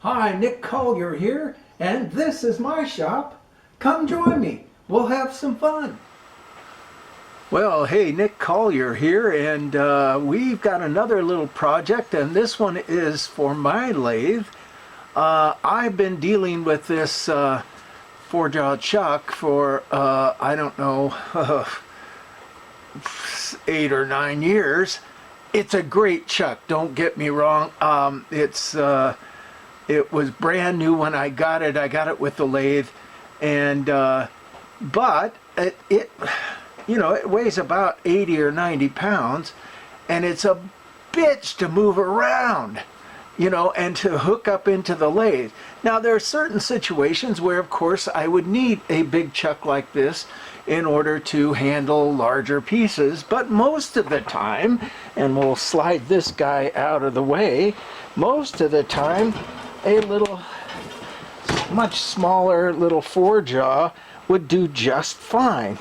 Hi, Nick Collier here, and this is my shop. Come join me. We'll have some fun. Well, hey, Nick Collier here, and we've got another little project, and this one is for my lathe. I've been dealing with this four-jaw chuck for, I don't know, 8 or 9 years. It's a great chuck, don't get me wrong. It was brand new when I got it. I got it with the lathe, and but it weighs about 80 or 90 pounds, and it's a bitch to move around, and to hook up into the lathe. Now, there are certain situations where, of course, I would need a big chuck like this in order to handle larger pieces, but most of the time, and we'll slide this guy out of the way, most of the time, a little, much smaller little four-jaw would do just fine.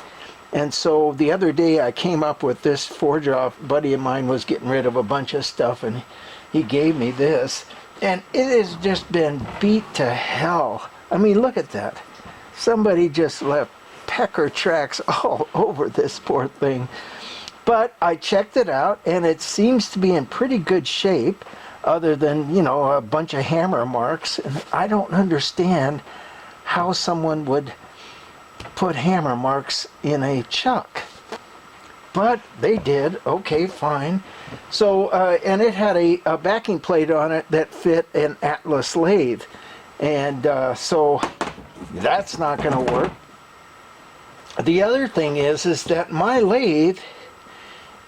And so the other day I came up with this four-jaw. A buddy of mine was getting rid of a bunch of stuff, and he gave me this, and it has just been beat to hell. I mean, look at that. Somebody just left pecker tracks all over this poor thing. But I checked it out, and it seems to be in pretty good shape, other than, a bunch of hammer marks. And I don't understand how someone would put hammer marks in a chuck. But they did. Okay, fine. So, and it had a backing plate on it that fit an Atlas lathe. And so that's not going to work. The other thing is that my lathe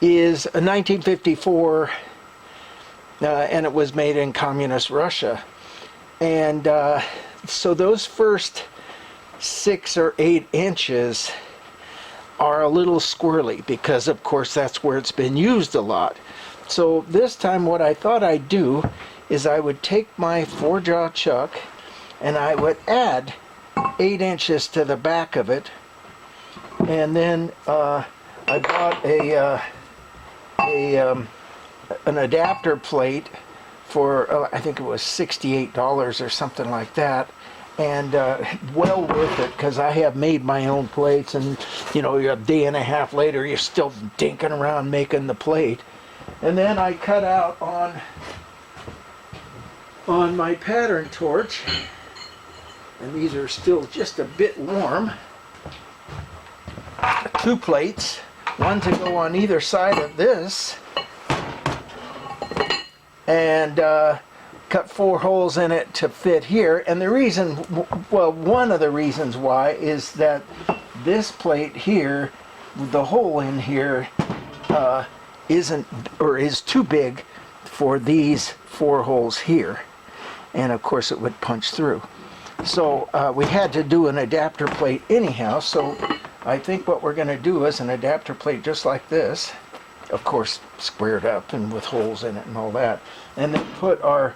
is a 1954, and it was made in communist Russia. And so those first 6 or 8 inches are a little squirrely, because of course that's where it's been used a lot. So this time what I thought I'd do is I would take my four-jaw chuck and I would add 8 inches to the back of it, and then I bought an adapter plate for I think it was $68 or something like that, and well worth it, because I have made my own plates, and a day and a half later you're still dinking around making the plate. And then I cut out on my pattern torch, and these are still just a bit warm, 2 plates, one to go on either side of this, and cut 4 holes in it to fit here. And the reason, well, one of the reasons why is that this plate here, the hole in here, is too big for these 4 holes here, and of course it would punch through. So we had to do an adapter plate anyhow, so I think what we're going to do is an adapter plate just like this, of course squared up and with holes in it and all that, and then put our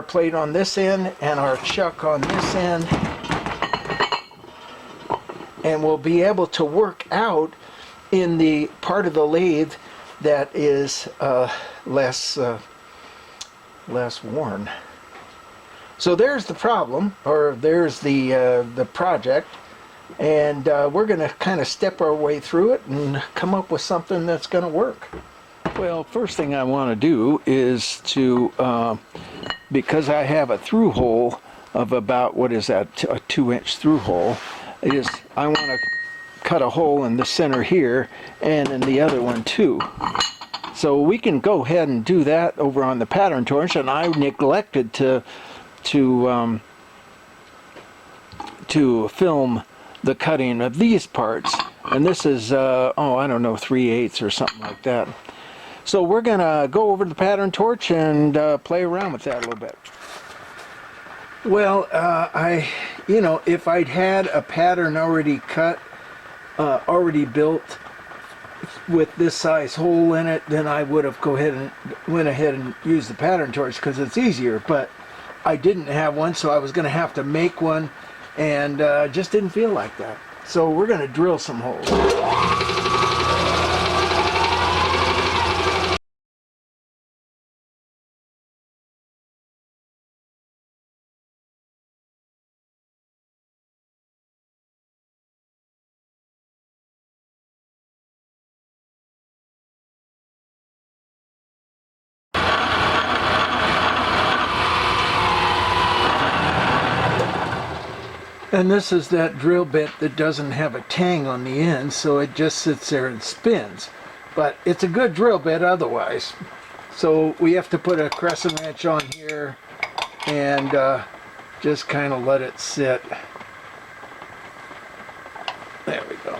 plate on this end and our chuck on this end, and we'll be able to work out in the part of the lathe that is less worn. So there's the problem, or there's the project, and we're going to kind of step our way through it and come up with something that's going to work. Well, first thing I want to do is to, because I have a through hole of about, what is that, a 2-inch through hole, is I want to cut a hole in the center here and in the other one too. So we can go ahead and do that over on the pattern torch, and I neglected to film the cutting of these parts, and this is I don't know, 3/8 or something like that. So we're gonna go over the pattern torch and play around with that a little bit. Well, if I'd had a pattern already cut, already built with this size hole in it, then I would have went ahead and used the pattern torch, because it's easier. But I didn't have one, so I was going to have to make one, and just didn't feel like that. So we're going to drill some holes. And this is that drill bit that doesn't have a tang on the end, so it just sits there and spins. But it's a good drill bit otherwise. So we have to put a crescent wrench on here and just kind of let it sit. There we go.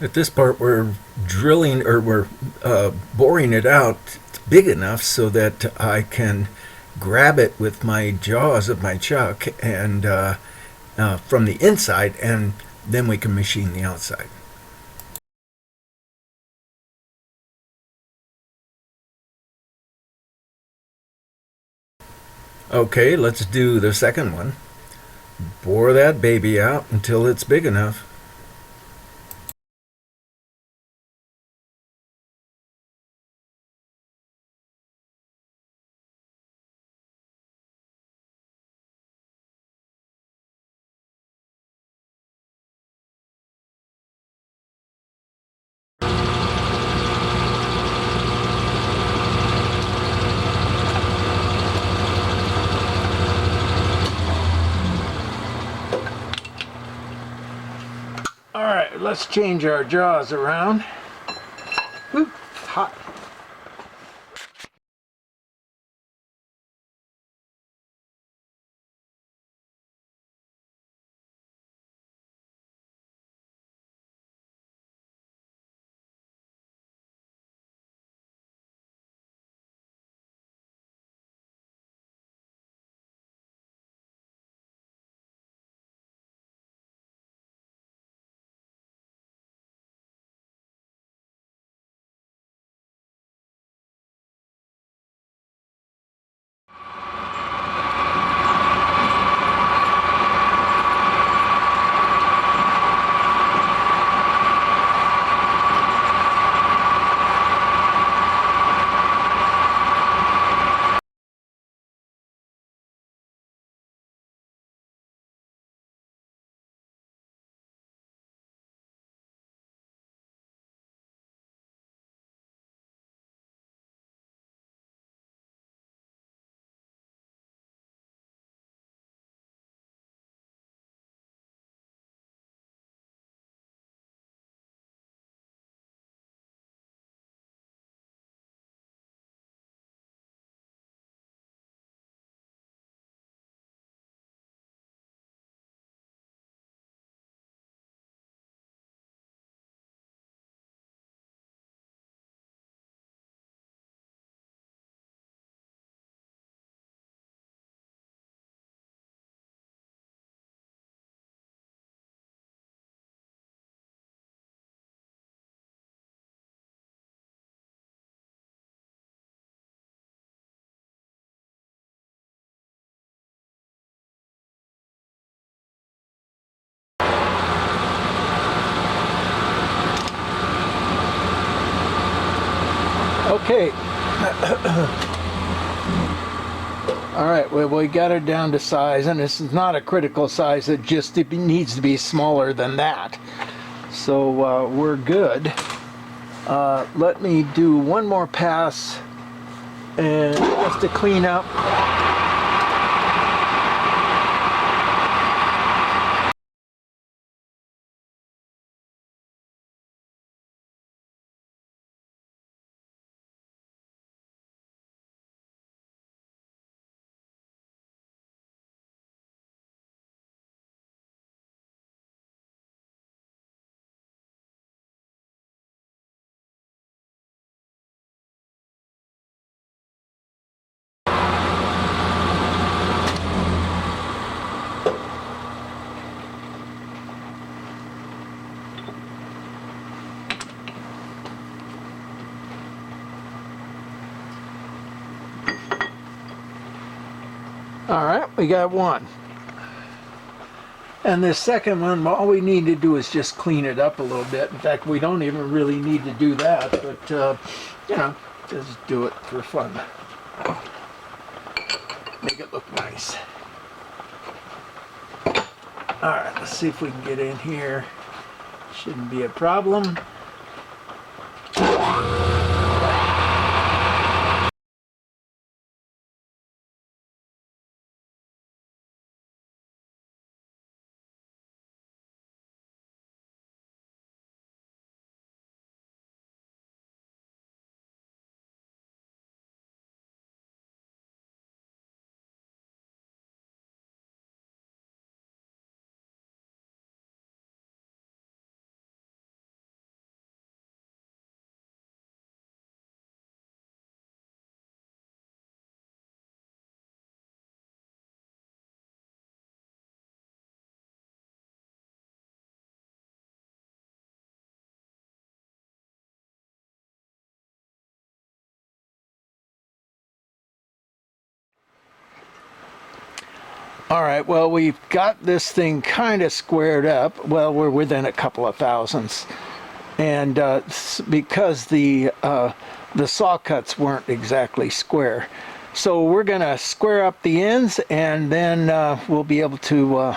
At this part, we're drilling or we're boring it out big enough so that I can grab it with my jaws of my chuck and from the inside, and then we can machine the outside. Okay, let's do the second one. Bore that baby out until it's big enough. All right, let's change our jaws around. Woo, hot. Okay. All right, well, we got it down to size, and this is not a critical size. It just needs to be smaller than that. So we're good. Let me do one more pass and just to clean up. All right, we got one. And this second one, all we need to do is just clean it up a little bit. In fact, we don't even really need to do that, but you know, just do it for fun. Make it look nice. All right, let's see if we can get in here. Shouldn't be a problem. All right, well, we've got this thing kind of squared up. Well, we're within a couple of thousandths. And because the saw cuts weren't exactly square. So we're going to square up the ends, and then we'll be able to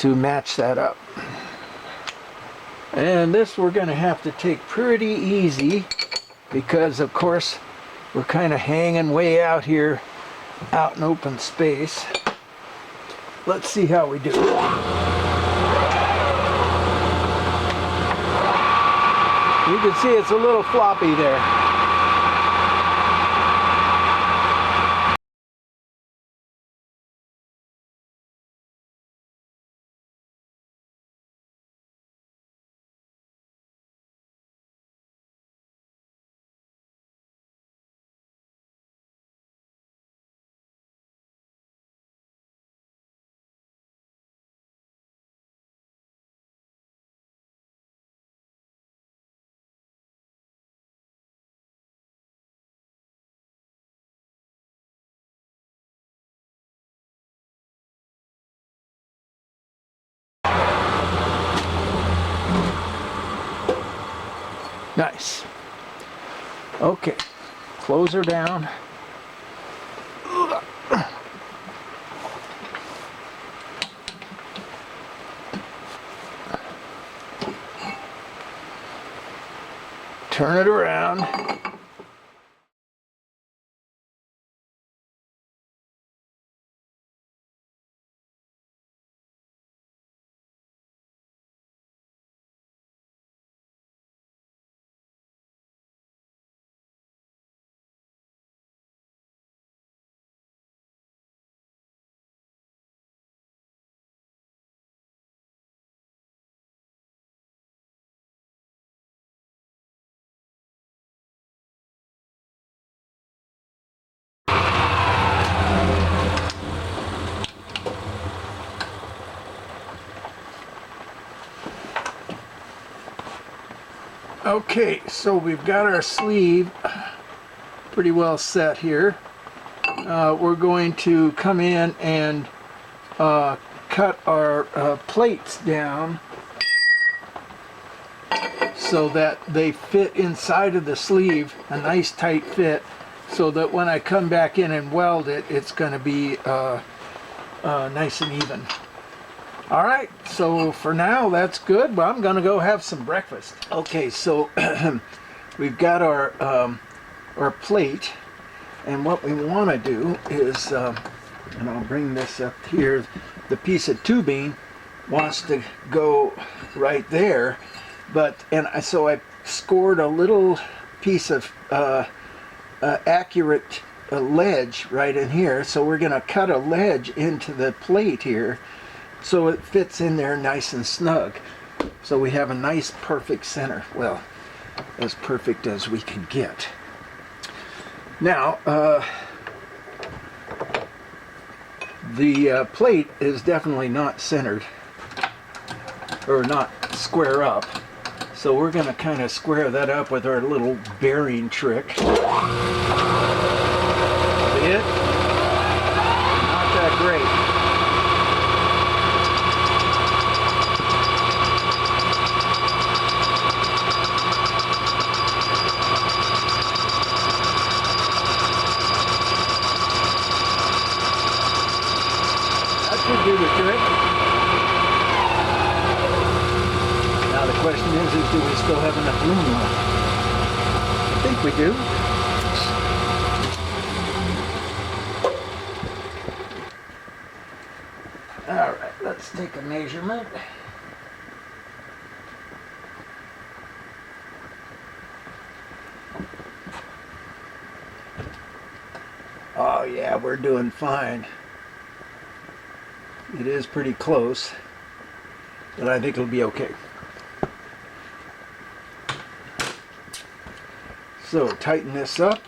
match that up. And this we're going to have to take pretty easy because, of course, we're kind of hanging way out here, out in open space. Let's see how we do. You can see it's a little floppy there. Nice. Okay, close her down. Turn it around. Okay, so we've got our sleeve pretty well set here. We're going to come in and cut our plates down so that they fit inside of the sleeve, a nice tight fit, so that when I come back in and weld it, it's going to be nice and even. All right, so for now that's good, but I'm going to go have some breakfast. Okay, so we've got our plate, and what we want to do is, and I'll bring this up here, the piece of tubing wants to go right there, so I scored a little piece of accurate ledge right in here, so we're going to cut a ledge into the plate here so it fits in there nice and snug. So we have a nice perfect center. Well, as perfect as we can get. Now, the plate is definitely not centered, or not square up. So we're going to kind of square that up with our little bearing trick. See it? Knock that That should do the trick. Now the question is do we still have enough room left? I think we do. All right, let's take a measurement. Oh yeah, we're doing fine. It is pretty close, but I think it'll be okay. So tighten this up.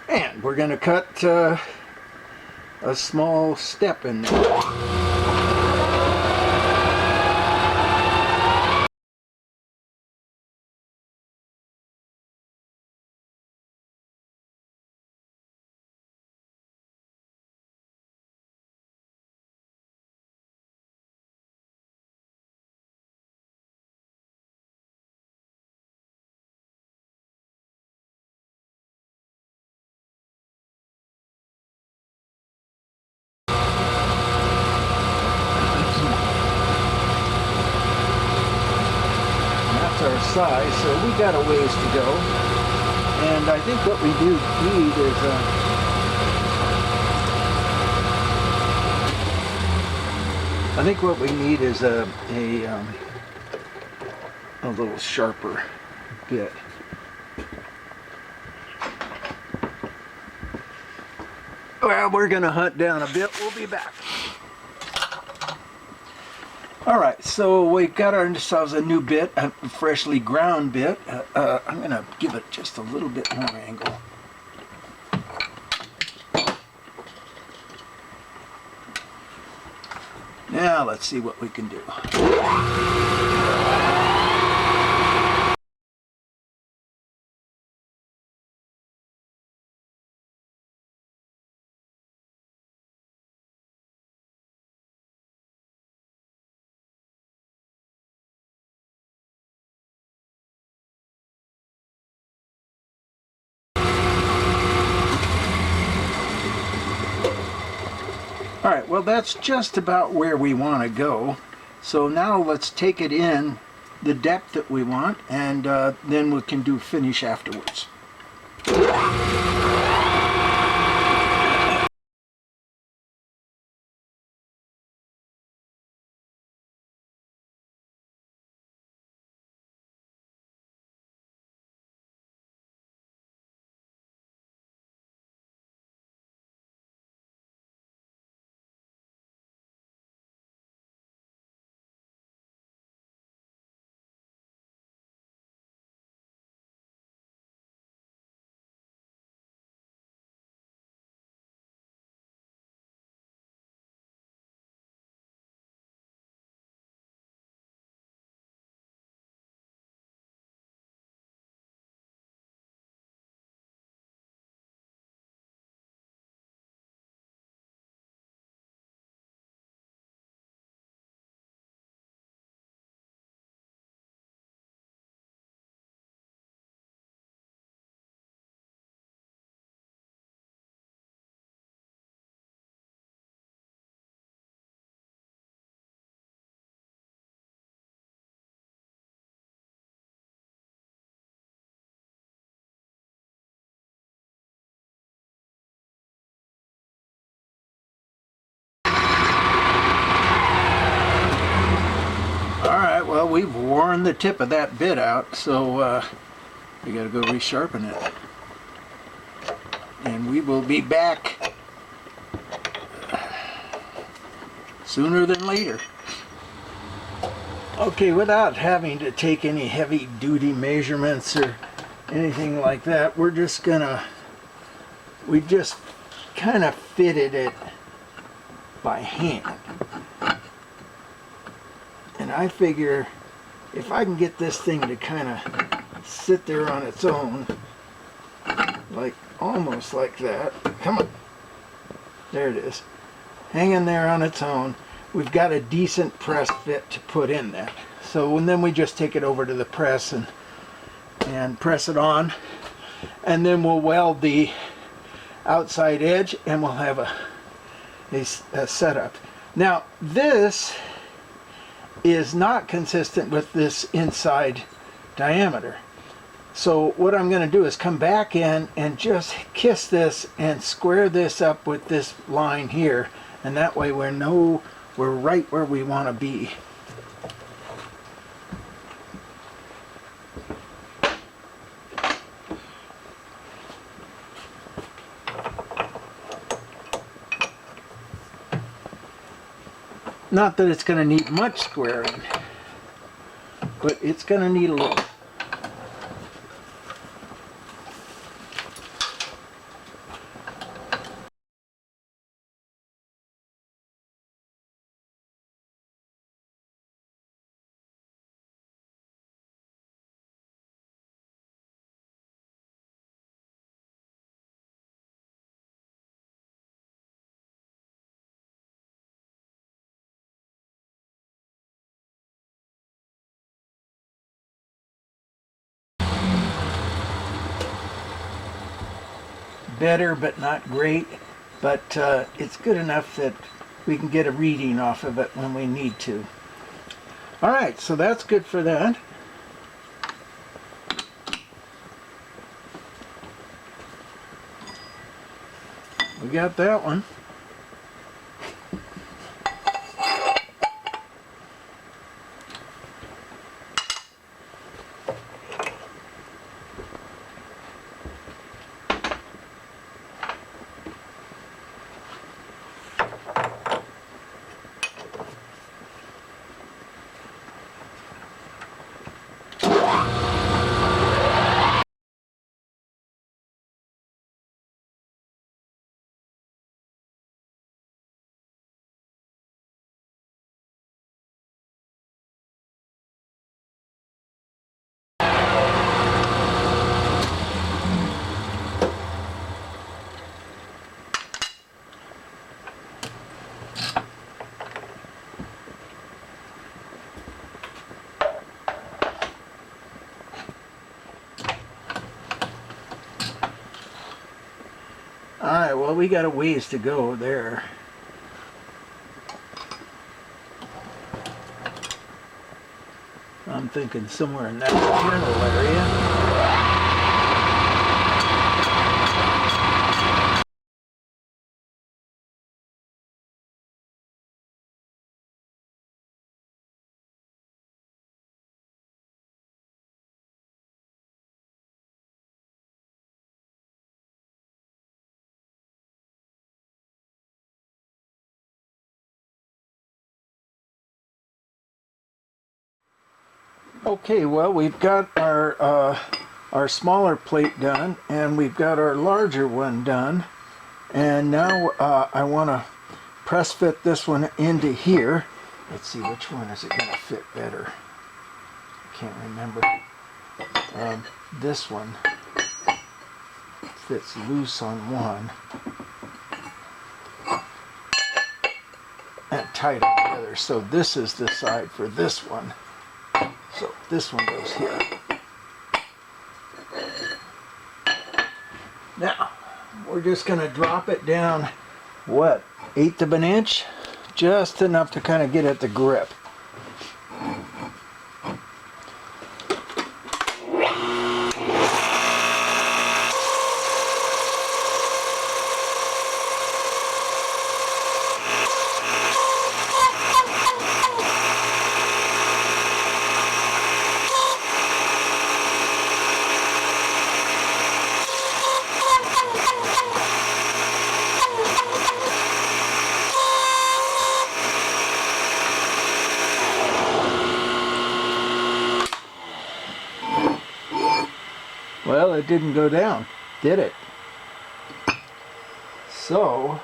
And we're going to cut a small step in there. Our size, so we got a ways to go. And I think what we do need is a little sharper bit. Well, we're gonna hunt down a bit. We'll be back. All right, so we've got ourselves a new bit, a freshly ground bit. I'm going to give it just a little bit more angle. Now let's see what we can do. All right, well that's just about where we want to go. So now let's take it in the depth that we want, and then we can do finish afterwards. Well, we've worn the tip of that bit out, so we got to go resharpen it. And we will be back sooner than later. Okay, without having to take any heavy duty measurements or anything like that, we just kind of fitted it by hand. And I figure if I can get this thing to kind of sit there on its own, like almost like that. Come on. There it is. Hanging there on its own. We've got a decent press fit to put in that. So and then we just take it over to the press and press it on. And then we'll weld the outside edge and we'll have a setup. Now this is not consistent with this inside diameter. So what I'm going to do is come back in and just kiss this and square this up with this line here, and that way we're right where we want to be. Not that it's going to need much squaring, but it's going to need a little. Better but not great, but it's good enough that we can get a reading off of it when we need to. Alright, so that's good for that. We got that one. Alright, well we got a ways to go there. I'm thinking somewhere in that general area. Okay, well we've got our smaller plate done and we've got our larger one done, and now I want to press fit this one into here. Let's see, which one is it going to fit better? I can't remember. This one fits loose on one and tight on the other, so this is the side for this one. So this one goes here. Now, we're just going to drop it down, what, 1/8 of an inch? Just enough to kind of get at the grip. Well, it didn't go down, did it? So,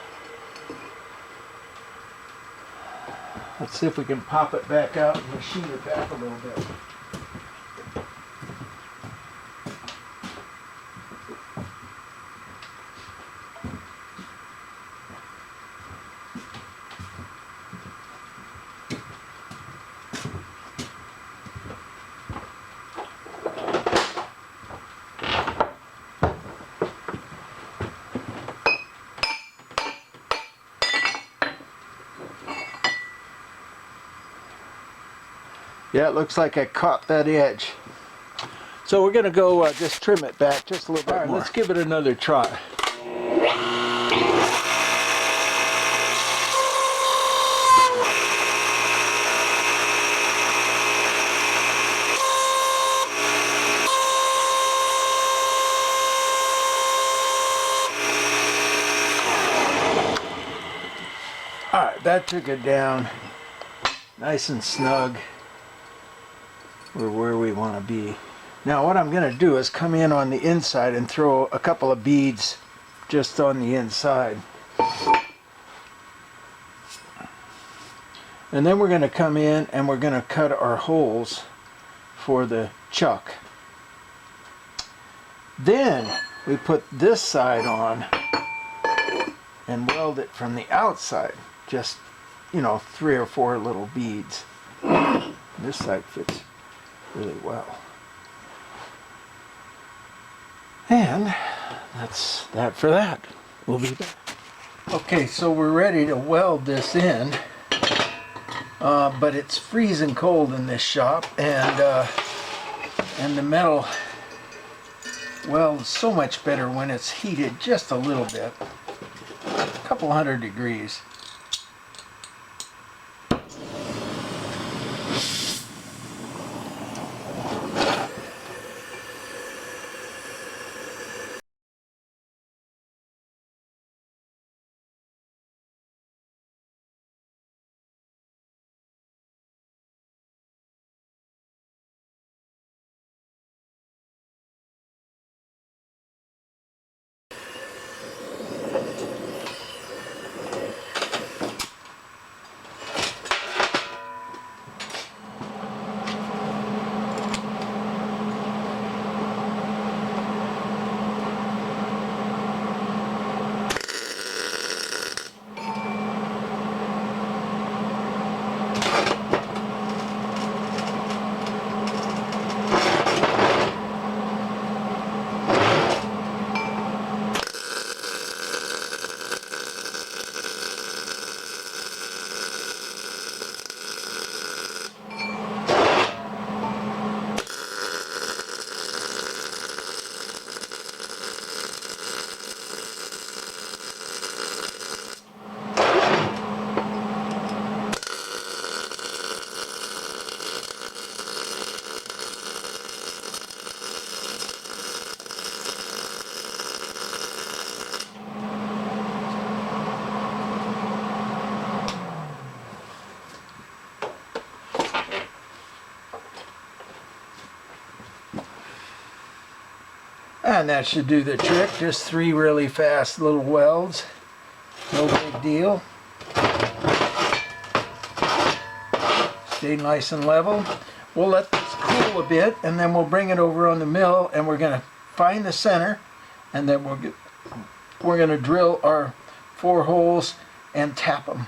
Let's see if we can pop it back out and machine it back a little bit. Yeah, it looks like I caught that edge. So we're going to go just trim it back just a little bit more. Let's give it another try. All right, that took it down nice and snug. We're where we want to be. Now what I'm going to do is come in on the inside and throw a couple of beads just on the inside. And then we're going to come in and we're going to cut our holes for the chuck. Then we put this side on and weld it from the outside. Just, 3 or 4 little beads. This side fits really well. And that's that for that. We'll be back. Okay, so we're ready to weld this in, but it's freezing cold in this shop, and the metal welds so much better when it's heated just a little bit, a couple hundred degrees. And that should do the trick. Just 3 really fast little welds. No big deal. Stay nice and level. We'll let this cool a bit, and then we'll bring it over on the mill, and we're going to find the center, and then we're going to drill our 4 holes and tap them.